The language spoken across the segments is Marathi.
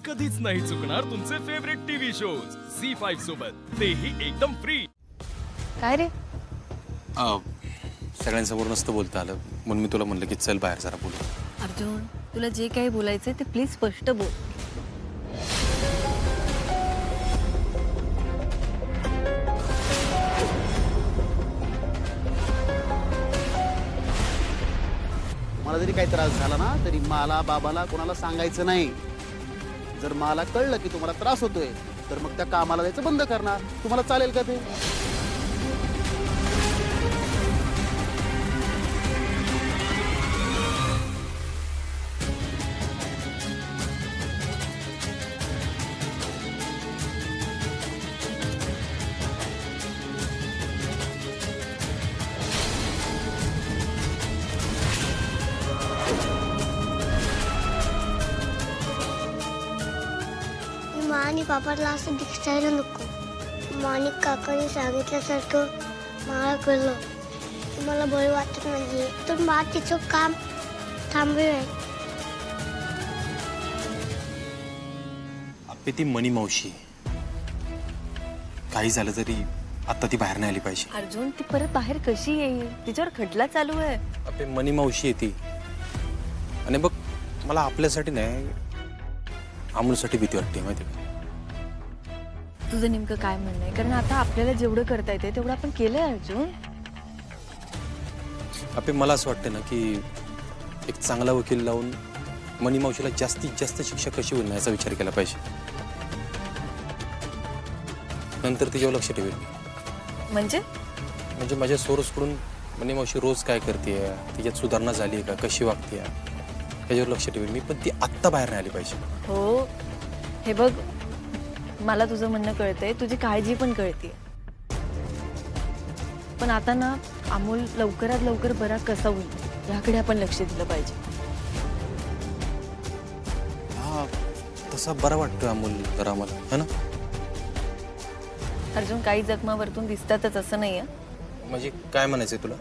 कधीच नाही चुकणार तुमचे फेवरेट टीव्ही शोज झी5 सोबत, तेही एकदम फ्री। काय रे? सगळ्यांसमोर नसतं बोलता आलं म्हणून मी तुला म्हणलं की चल बाहेर जरा बोलू। अर्जुन, तुला जे काही बोलायचंय ते प्लीज स्पष्ट बोल। मला जरी काही त्रास झाला ना तरी मला बाबाला कोणाला सांगायचं नाही। जर मला कळलं की तुम्हाला त्रास होतोय तर मग त्या कामाला जायचं बंद करणार। तुम्हाला चालेल का ते? आणि पापाला असं दिसायला नको। माणिक काकाने सांगितल्यासारखं मला कळलं की मला बरं वाटत नाहीये, तर मला तिचं काम थांबवेल। आपली ती मनी मावशी काही झालं तरी आता ती बाहेर नाही आली पाहिजे। अर्जुन, ती परत बाहेर कशी येईल? तिच्यावर खटला चालू आहे। आपली मनी मावशी आहे ती, आणि बघ मला आपल्यासाठी नाही अमूलसाठी भीती वाटते माहिती का? तुझं नेमकं काय म्हणणं आहे? कारण आता आपल्याला जेवढं करता येते तेवढं आपण केलंय अर्जुन। आपले मला असं वाटतं ना की एक चांगला वकील लावून मनी मावशीला जास्तीत जास्त शिक्षा कशी होईल याचा विचार केला पाहिजे, नंतर तिच्यावर लक्ष ठेवेल। म्हणजे माझ्या सोर्सकडून मनी मावशी रोज काय करते, तिच्यात सुधारणा झाली आहे का, कशी वागते त्याच्यावर लक्ष ठेवेल मी, पण ती आत्ता बाहेर नाही आली पाहिजे। हो, हे बघ, मला तुझं म्हणणं कळतंय, तुझी काळजी पण कळते, पण आता ना अमोल लवकरात लवकर बरा कसा होईल याकडे आपण लक्ष दिलं पाहिजे। हा, तसा बरा वाटतोय अमोल तर आम्हाला, है ना? अर्जुन, काही जखमा वरतून दिसतातच असं नाहीये। म्हणजे काय म्हणायचंय तुला?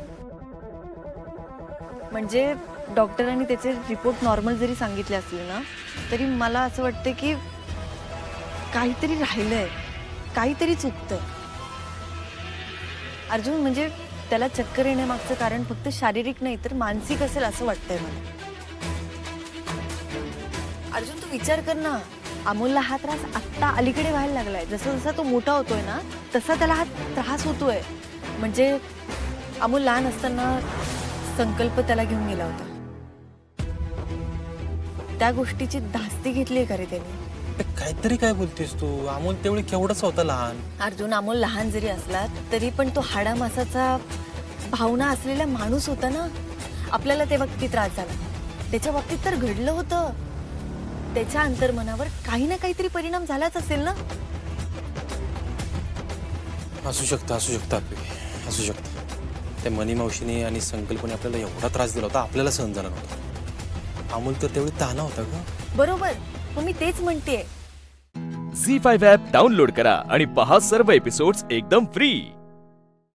म्हणजे डॉक्टरांनी त्याचे रिपोर्ट नॉर्मल जरी सांगितले असले ना तरी मला असं वाटतं की काहीतरी राहिलंय, काहीतरी चुकतंय। अर्जुन, म्हणजे त्याला चक्कर येण्यामागचं कारण फक्त शारीरिक नाही तर मानसिक असेल असं वाटतंय मला। अर्जुन, तू विचार कर ना, अमोलला हा त्रास आत्ता अलीकडे व्हायला लागलाय। जसं जसा तो मोठा होतोय ना तसा त्याला हा त्रास होतोय। म्हणजे अमोल लहान असताना संकल्प त्याला घेऊन गेला होता, त्या गोष्टीची धास्ती घेतली का रे त्यांनी? काहीतरी काय बोलतेस तू? अमोल तेवढी केवढाच होता लहान। अर्जुन, अमोल लहान जरी असला तरी पण तो हाडामासाचा भावना असलेला माणूस होता ना। आपल्याला तेव्हा किती त्रास झाला, त्याच्या बाबतीत तर घडलं होतं। त्याच्या अंतर्मनावर काही ना काहीतरी परिणाम झालाच असेल ना। असू शकतं असू शकतं। त्या मनी मावशीने आणि संकल्पने आपल्याला एवढा त्रास दिला होता, आपल्याला सहन झाला नव्हता। अमोल तर तेवढी ताना होता का? बरोबर, मग मी तेच म्हणतेय। झी5 ॲप डाउनलोड करा आणि पहा सर्व एपिसोड्स एकदम फ्री।